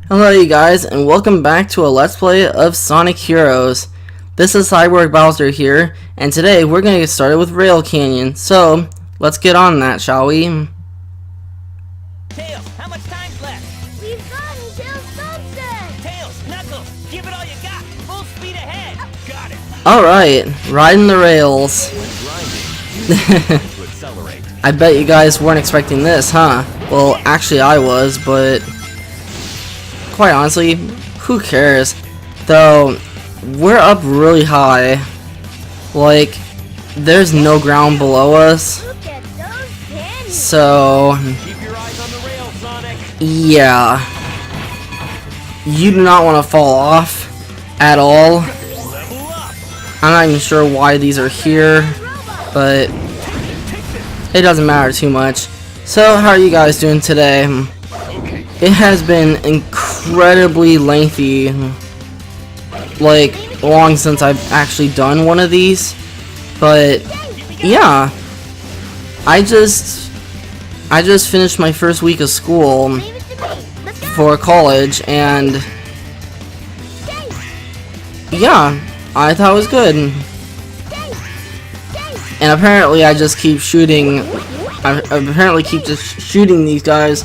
Hello you guys, and welcome back to a Let's Play of Sonic Heroes. This is Cyborg Bowser here, and today we're going to get started with Rail Canyon. So, let's get on that, shall we? Tails, how much time's left? We've got until sunset! Tails, Knuckles, give it all you got! Full speed ahead! Got it! Alright, riding the rails. I bet you guys weren't expecting this, huh? Well, actually I was, but quite honestly, who cares? Though, we're up really high. Like, there's no ground below us. Look at those candies! So, Keep your eyes on the rail, Sonic! yeah. You do not want to fall off at all. Level up! I'm not even sure why these are here, but it doesn't matter too much. So, how are you guys doing today? It has been incredibly lengthy, like, long since I've actually done one of these, but yeah, I just finished my first week of school Leave it to me! Let's go! for college, and yeah, I thought it was good. And apparently I just keep shooting, I apparently keep just shooting these guys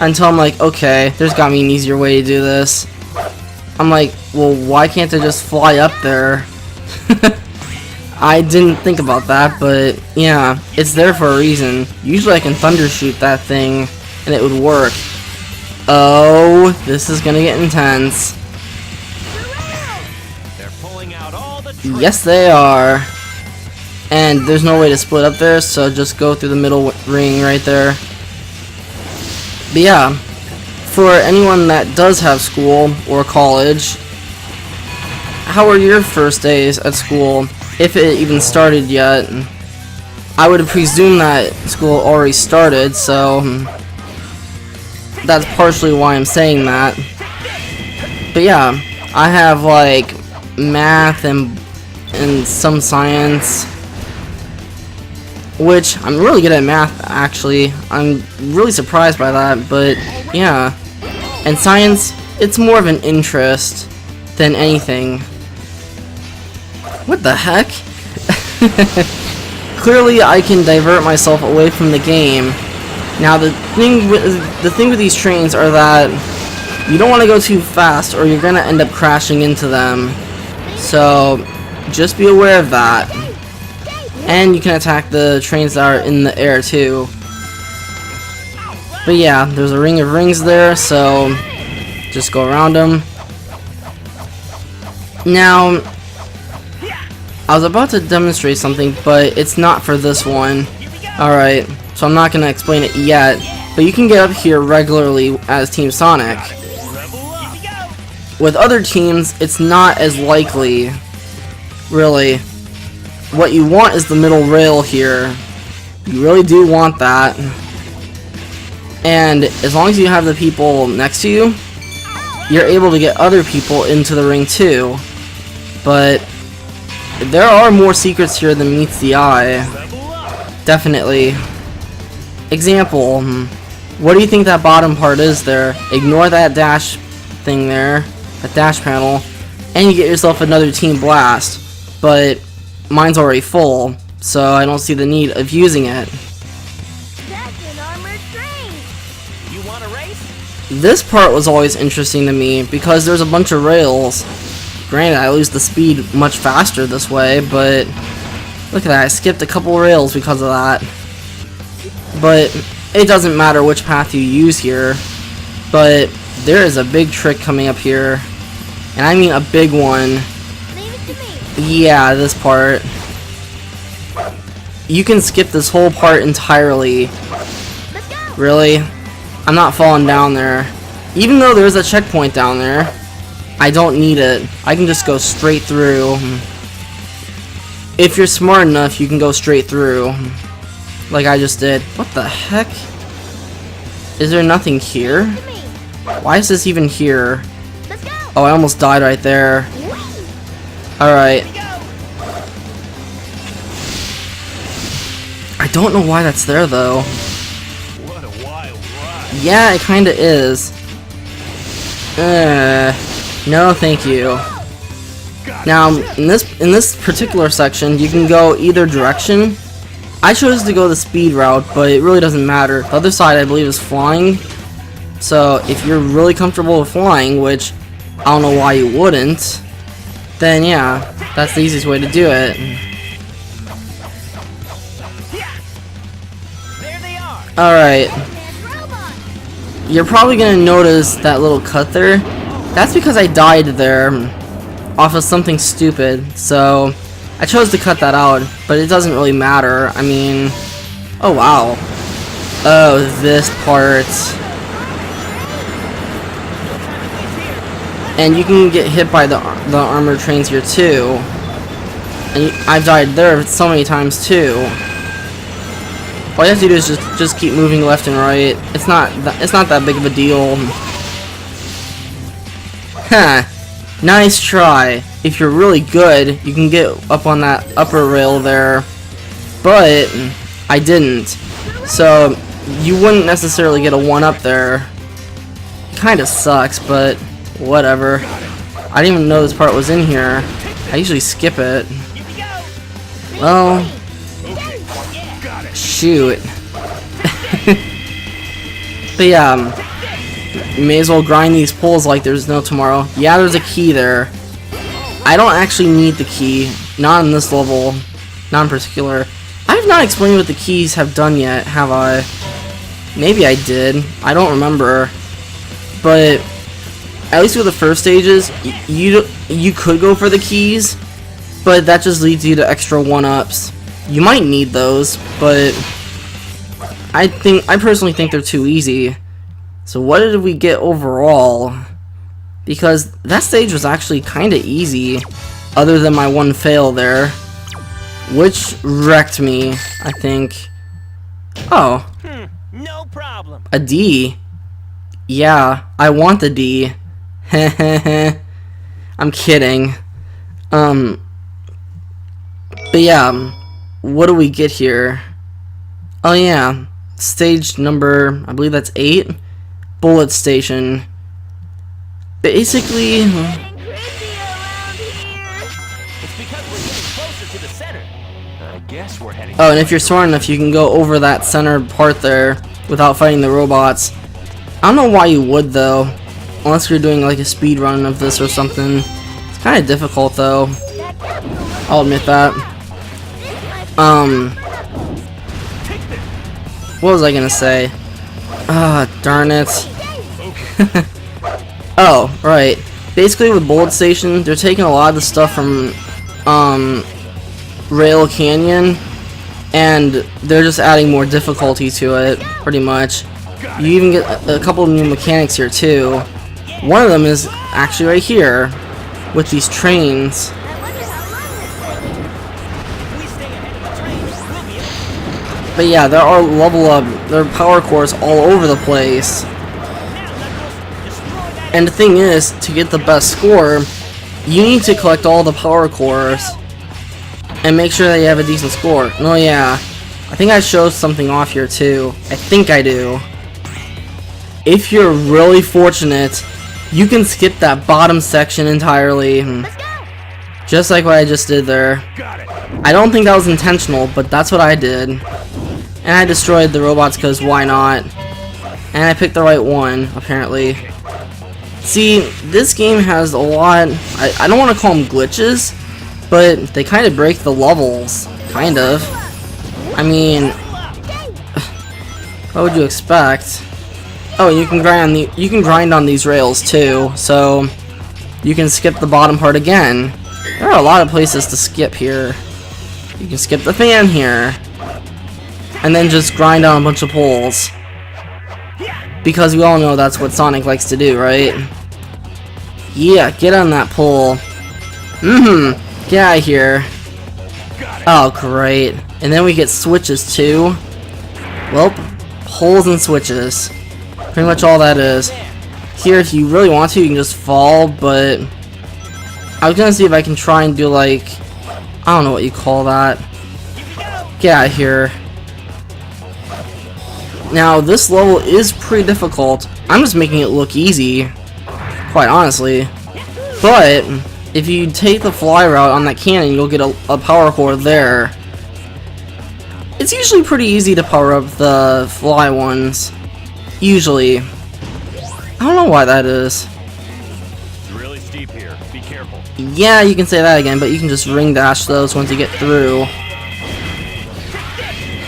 until I'm like, okay, there's gotta be an easier way to do this. I'm like, well, why can't I just fly up there? I didn't think about that, but yeah, it's there for a reason. Usually I can thunder shoot that thing and it would work. Oh, this is gonna get intense. They're pulling out all the Yes, they are. And there's no way to split up there, so just go through the middle ring right there. But yeah, for anyone that does have school or college, how are your first days at school, if it even started yet? I would presume that school already started, so that's partially why I'm saying that. But yeah, I have like math and some science, which I'm really good at math, actually. I'm really surprised by that, but yeah. And science, it's more of an interest than anything. What the heck? Clearly, I can divert myself away from the game. Now, the thing with these trains are that you don't want to go too fast, or you're gonna end up crashing into them. So, just be aware of that. And you can attack the trains that are in the air too. But yeah, there's a ring of rings there, so just go around them. Now, I was about to demonstrate something, but it's not for this one. Alright, so I'm not going to explain it yet, but you can get up here regularly as Team Sonic. With other teams, it's not as likely, really. What you want is the middle rail here. You really do want that. And as long as you have the people next to you, you're able to get other people into the ring too. But there are more secrets here than meets the eye. Definitely. Example, what do you think that bottom part is there? Ignore that dash thing there, that dash panel, and you get yourself another Team Blast. But mine's already full, so I don't see the need of using it. That's an armored train! You want a race? This part was always interesting to me because there's a bunch of rails. Granted, I lose the speed much faster this way, but look at that, I skipped a couple rails because of that. But it doesn't matter which path you use here, but there is a big trick coming up here, and I mean a big one. Leave it to me! Yeah, this part. You can skip this whole part entirely. Let's go! Really? I'm not falling down there. Even though there's a checkpoint down there, I don't need it. I can just go straight through. If you're smart enough, you can go straight through. Like I just did. What the heck? Is there nothing here? To me! Why is this even here? Let's go! Oh, I almost died right there. Alright. I don't know why that's there though. What a wild ride. Yeah, it kinda is. No, thank you. Now, in this particular section, you can go either direction. I chose to go the speed route, but it really doesn't matter. The other side, I believe, is flying. So, if you're really comfortable with flying, which I don't know why you wouldn't, then yeah, that's the easiest way to do it. There they are. Alright, There's robots. you're probably gonna notice that little cut there. That's because I died there off of something stupid, so I chose to cut that out, but it doesn't really matter. I mean, oh wow. Oh, this part. And you can get hit by the armored trains here too. And I've died there so many times too. All you have to do is just keep moving left and right. It's not that big of a deal. Huh. Nice try. If you're really good, you can get up on that upper rail there. But I didn't. So you wouldn't necessarily get a 1-up there. Kinda sucks, but whatever. I didn't even know this part was in here. I usually skip it. Well, shoot. But yeah, you may as well grind these pulls like there's no tomorrow. Yeah, there's a key there. I don't actually need the key. Not in this level. Not in particular. I have not explained what the keys have done yet, have I? Maybe I did. I don't remember. But at least with the first stages, you could go for the keys, but that just leads you to extra 1-ups. You might need those, but I personally think they're too easy. So what did we get overall? Because that stage was actually kinda easy, other than my one fail there, which wrecked me, I think. Oh. No problem. A D. Yeah, I want the D. I'm kidding. But yeah, what do we get here? Oh yeah, stage number, I believe that's 8. Bullet station. Basically, Getting creepy around here. It's because we're getting closer to the center. I guess we're heading. oh, and if you're smart enough, you can go over that center part there without fighting the robots. I don't know why you would though, unless you're doing like a speed run of this or something. It's kind of difficult though. I'll admit that. What was I gonna say? Ah, darn it. Oh, right. Basically with Bullet Station, they're taking a lot of the stuff from Rail Canyon, and they're just adding more difficulty to it, pretty much. You even get a couple of new mechanics here too. One of them is actually right here, with these trains. I wonder how long this will If we stay ahead of the trains, we'll be able But yeah, there are there are power cores all over the place. And the thing is, to get the best score, you need to collect all the power cores and make sure that you have a decent score. Oh yeah, I think I showed something off here too. I think I do. If you're really fortunate, you can skip that bottom section entirely. Just like what I just did there. I don't think that was intentional, but that's what I did. And I destroyed the robots because why not? And I picked the right one, apparently. See, this game has a lot, I don't want to call them glitches, but they kind of break the levels, kind of. I mean, what would you expect? Oh, you can grind on these rails too, so you can skip the bottom part again. There are a lot of places to skip here. You can skip the fan here, and then just grind on a bunch of poles. Because we all know that's what Sonic likes to do, right? Yeah, get on that pole. Get out of here. Oh, great. And then we get switches too. Well, poles and switches. Pretty much all that is. Here, if you really want to, you can just fall, but I was gonna see if I can try and do like, I don't know what you call that. Get out of here. Now, this level is pretty difficult. I'm just making it look easy. quite honestly. But if you take the fly route on that cannon, you'll get a power core there. It's usually pretty easy to power up the fly ones. Usually. I don't know why that is. It's really steep here. Be careful. Yeah, you can say that again, but you can just ring dash those once you get through.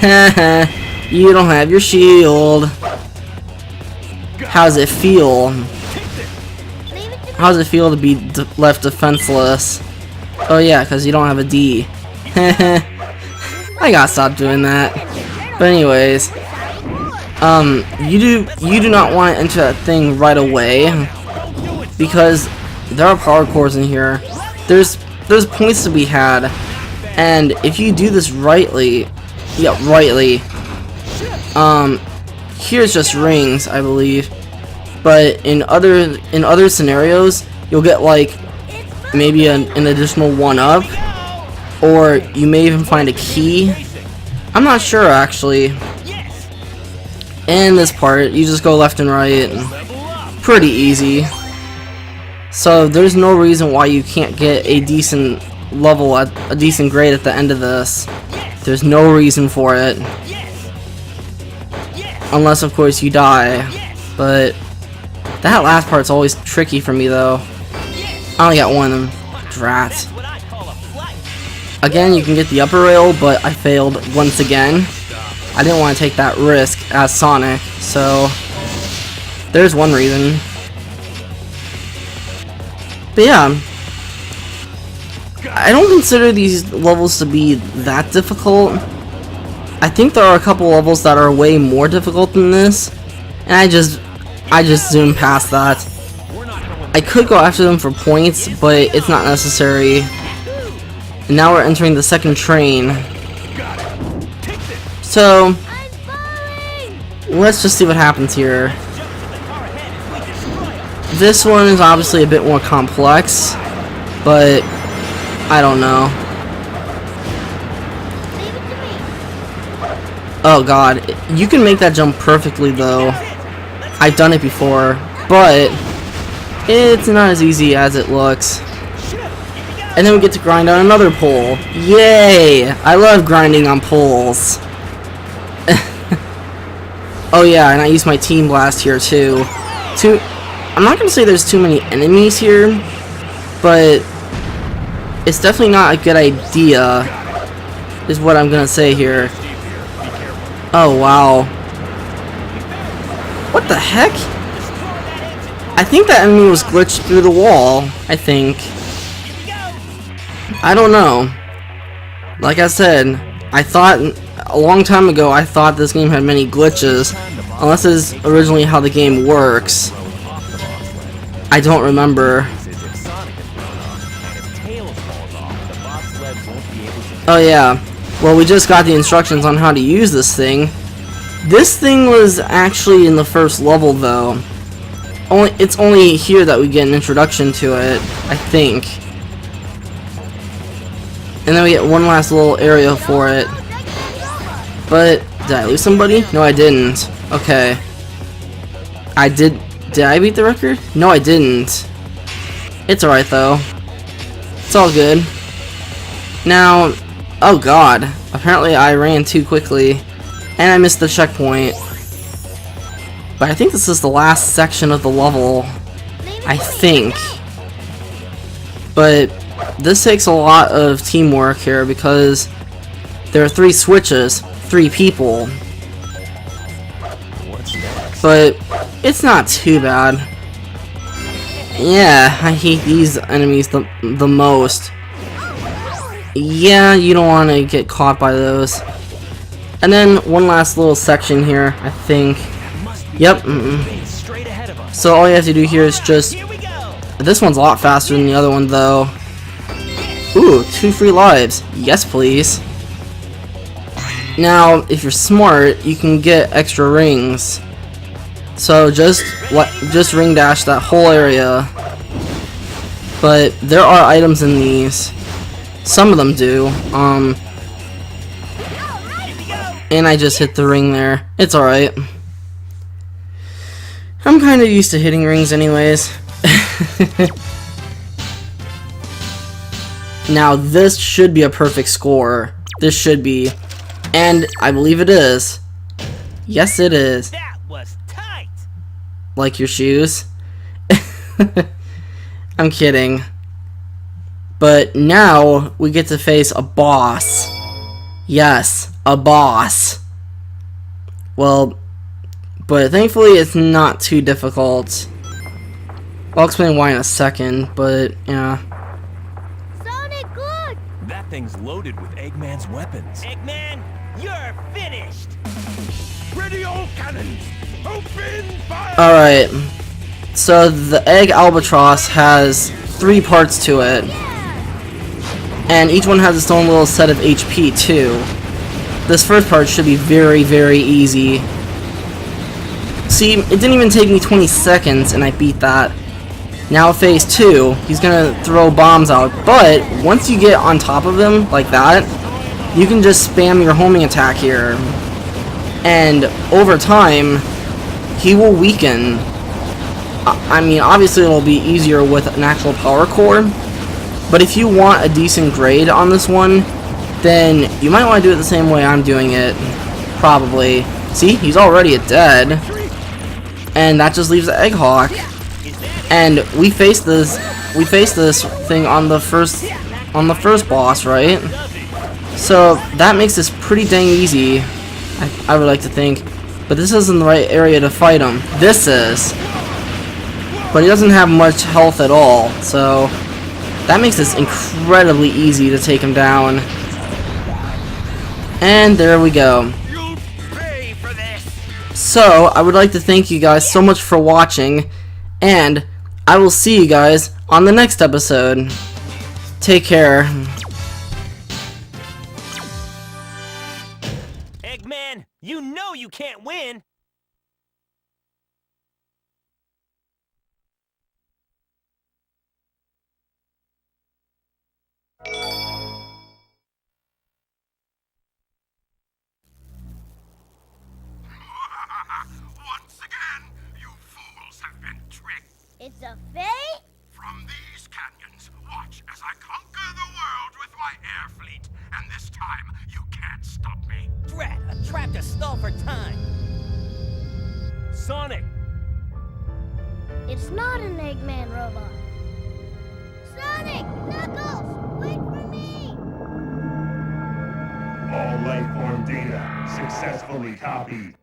Haha, you don't have your shield. How does it feel? How does it feel to be left defenseless? Oh yeah, because you don't have a D. I gotta stop doing that. But anyways, you do not want to enter that thing right away because there are power cores in here. There's points to be had, and if you do this rightly, here's just rings, I believe. But in other scenarios, you'll get like maybe an additional 1-up, or you may even find a key. I'm not sure actually. In this part, you just go left and right. Pretty easy. So there's no reason why you can't get a decent level at a decent grade at the end of this. There's no reason for it. Unless of course you die. But that last part's always tricky for me though. I only got one of them. Drats. Again, you can get the upper rail, but I failed once again. I didn't want to take that risk as Sonic, so there's one reason. But yeah, I don't consider these levels to be that difficult. I think there are a couple levels that are way more difficult than this, and I just zoom past that. I could go after them for points, but it's not necessary. And now we're entering the second train. So let's just see what happens here. This one is obviously a bit more complex, but I don't know. Oh god, you can make that jump perfectly though. I've done it before, but it's not as easy as it looks. And then we get to grind on another pole. Yay! I love grinding on poles. Oh yeah, and I use my team blast here too. I'm not gonna say there's too many enemies here, but it's definitely not a good idea, is what I'm gonna say here. Oh wow. What the heck? I think that enemy was glitched through the wall, I think. I don't know. Like I said, I thought a long time ago I thought this game had many glitches, unless this is originally how the game works. I don't remember. Oh yeah, well we just got the instructions on how to use this thing. This thing was actually in the first level though. It's only here that we get an introduction to it, I think. And then we get one last little area for it. But did I lose somebody? No, I didn't. Okay. Did I beat the record? No, I didn't. It's alright though. It's all good. Now, oh god. Apparently I ran too quickly. And I missed the checkpoint. But I think this is the last section of the level. I think. But this takes a lot of teamwork here because there are 3 switches, 3 people. But it's not too bad. Yeah, I hate these enemies the most. Yeah, you don't want to get caught by those. And then one last little section here, I think. Yep. So all you have to do here is just... This one's a lot faster than the other one though. Ooh, 2 free lives. Yes, please. Now, if you're smart, you can get extra rings. So just ring dash that whole area. But there are items in these. Some of them do. And I just hit the ring there. It's alright. I'm kind of used to hitting rings anyways. Now this should be a perfect score. This should be. And I believe it is. Yes, it is. That was tight. Like your shoes. I'm kidding. But now we get to face a boss. Yes, a boss. Well, but thankfully it's not too difficult. I'll explain why in a second, but yeah. Sonic, look! That thing's loaded with Eggman's weapons. Eggman, you're finished. Ready all cannons! Open fire! Alright. So the egg albatross has 3 parts to it. And each one has its own little set of HP too. This first part should be very, very easy. See, it didn't even take me 20 seconds and I beat that. Now phase 2, he's gonna throw bombs out, but once you get on top of him like that, you can just spam your homing attack here. And over time, he will weaken. I mean, obviously it'll be easier with an actual power core, but if you want a decent grade on this one, then you might want to do it the same way I'm doing it. Probably. See, he's already dead. And that just leaves the Egg Hawk. And we faced this thing on the first boss, right? So that makes this pretty dang easy, I would like to think. But this isn't the right area to fight him. This is. But he doesn't have much health at all, so that makes this incredibly easy to take him down. And there we go. You'll pay for this. So, I would like to thank you guys so much for watching, and I will see you guys on the next episode. Take care. Eggman, you know you can't win. Once again, you fools have been tricked. It's a fate? From these canyons, watch as I conquer the world with my air fleet. And this time, you can't stop me. Drat, a trap to stall for time. Sonic! It's not an Eggman robot. Sonic! Knuckles! Wait for me! All life form data successfully copied.